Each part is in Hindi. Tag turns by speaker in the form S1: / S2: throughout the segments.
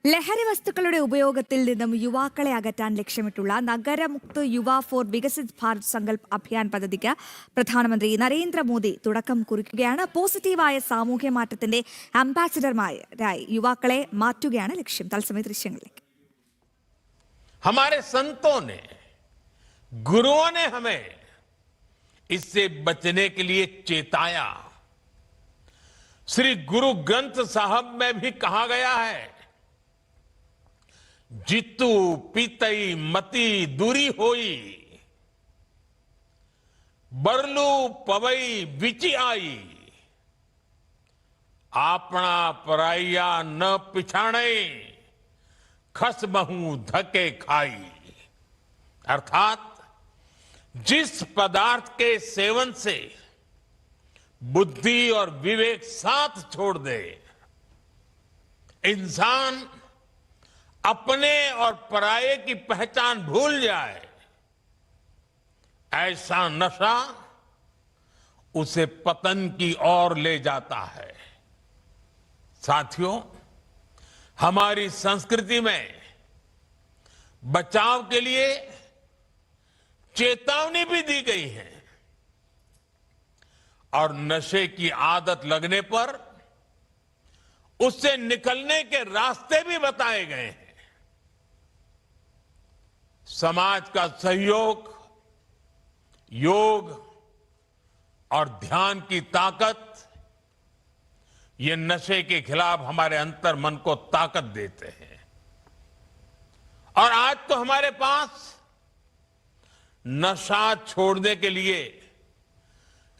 S1: ലഹരി വസ്തുക്കളുടെ ഉപയോഗത്തിൽ നിന്നും യുവാക്കളെ അകറ്റാൻ ലക്ഷ്യമിട്ടുള്ള നഗരമുക്ത് യുവ ഫോർ വികസിത് ഭാരത് സങ്കൽപ് അഭിയാൻ പദ്ധതിക്ക് പ്രധാനമന്ത്രി നരേന്ദ്രമോദി തുടക്കം കുറിക്കുകയാണ്. പോസിറ്റീവായ സാമൂഹ്യ മാറ്റത്തിന്റെ അംബാസിഡർമാരായി യുവാക്കളെ മാറ്റുകയാണ് ലക്ഷ്യം. തത്സമയ ദൃശ്യങ്ങളിലേക്ക്.
S2: हमारे संतों ने, गुरुओं ने हमें इससे बचने के लिए चेताया. श्री गुरु ग्रंथ साहब में भी कहा गया है, जितु पीतई मती दूरी होई, बरलू पवई विचि आई, आपना पराइया न पिछाणे, खस बहु धके खाई. अर्थात जिस पदार्थ के सेवन से बुद्धि और विवेक साथ छोड़ दे, इंसान अपने और पराये की पहचान भूल जाए, ऐसा नशा उसे पतन की ओर ले जाता है. साथियों, हमारी संस्कृति में बचाव के लिए चेतावनी भी दी गई है और नशे की आदत लगने पर उससे निकलने के रास्ते भी बताए गए हैं. समाज का सहयोग, योग और ध्यान की ताकत, ये नशे के खिलाफ हमारे अंतर मन को ताकत देते हैं. और आज तो हमारे पास नशा छोड़ने के लिए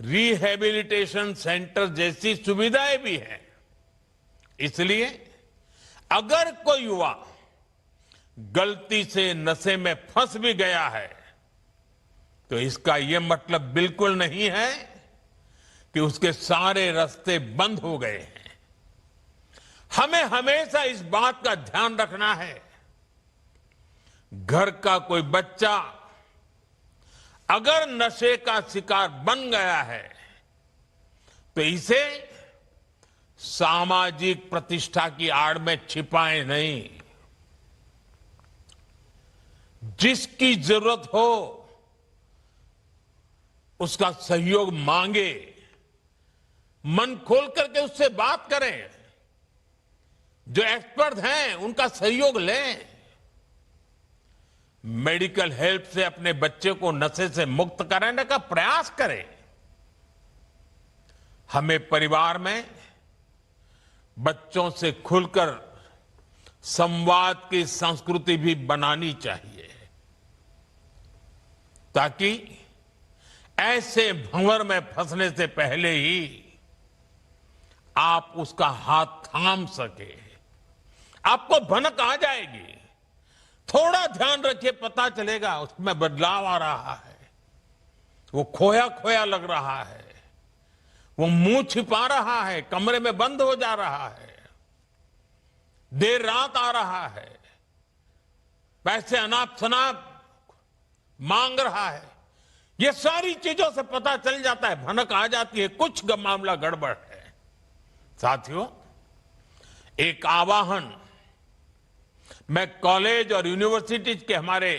S2: रिहैबिलिटेशन सेंटर जैसी सुविधाएं भी हैं. इसलिए अगर कोई युवा गलती से नशे में फंस भी गया है, तो इसका यह मतलब बिल्कुल नहीं है कि उसके सारे रास्ते बंद हो गए हैं. हमें हमेशा इस बात का ध्यान रखना है, घर का कोई बच्चा अगर नशे का शिकार बन गया है तो इसे सामाजिक प्रतिष्ठा की आड़ में छिपाएं नहीं. जिसकी जरूरत हो उसका सहयोग मांगे, मन खोल करके उससे बात करें, जो एक्सपर्ट हैं उनका सहयोग लें. मेडिकल हेल्प से अपने बच्चे को नशे से मुक्त कराने का प्रयास करें. हमें परिवार में बच्चों से खुलकर संवाद की संस्कृति भी बनानी चाहिए, ताकि ऐसे भंवर में फंसने से पहले ही आप उसका हाथ थाम सके. आपको भनक आ जाएगी, थोड़ा ध्यान रखिए, पता चलेगा उसमें बदलाव आ रहा है, वो खोया खोया लग रहा है, वो मुंह छिपा रहा है, कमरे में बंद हो जा रहा है, देर रात आ रहा है, पैसे अनाप शनाप मांग रहा है. ये सारी चीजों से पता चल जाता है, भनक आ जाती है, कुछ मामला गड़बड़ है. साथियों, एक आवाहन मैं कॉलेज और यूनिवर्सिटीज के हमारे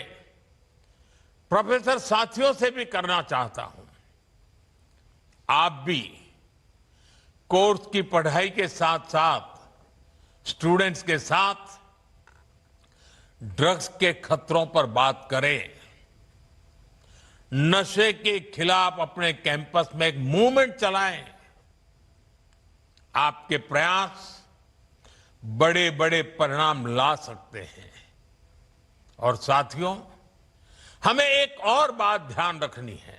S2: प्रोफेसर साथियों से भी करना चाहता हूं. आप भी कोर्स की पढ़ाई के साथ साथ स्टूडेंट्स के साथ ड्रग्स के खतरों पर बात करें. नशे के खिलाफ अपने कैंपस में एक मूवमेंट चलाएं. आपके प्रयास बड़े बड़े परिणाम ला सकते हैं. और साथियों, हमें एक और बात ध्यान रखनी है,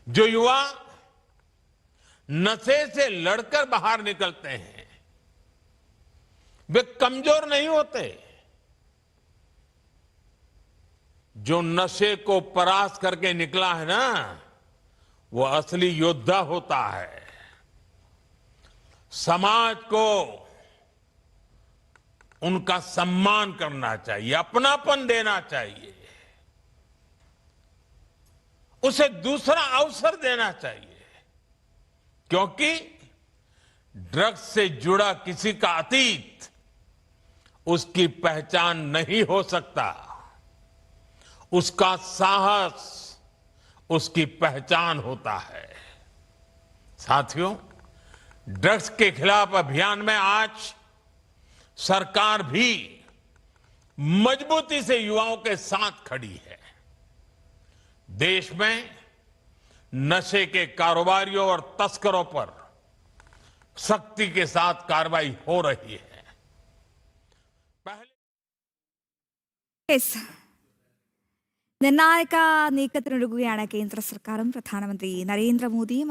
S2: जो युवा नशे से लड़कर बाहर निकलते हैं वे कमजोर नहीं होते. जो नशे को परास्त करके निकला है ना, वो असली योद्धा होता है. समाज को उनका सम्मान करना चाहिए, अपनापन देना चाहिए, उसे दूसरा अवसर देना चाहिए, क्योंकि ड्रग्स से जुड़ा किसी का अतीत उसकी पहचान नहीं हो सकता। उसका साहस उसकी पहचान होता है। साथियों, ड्रग्स के खिलाफ अभियान में आज सरकार भी मजबूती से युवाओं के साथ खड़ी है। देश में नशे के कारोबारियों और तस्करों पर सख्ती के साथ कार्रवाई हो रही है। पहले
S1: യെസ്. നിർണായക നീക്കത്തിനൊരുങ്ങുകയാണ് കേന്ദ്ര സർക്കാരും പ്രധാനമന്ത്രി നരേന്ദ്രമോദിയും.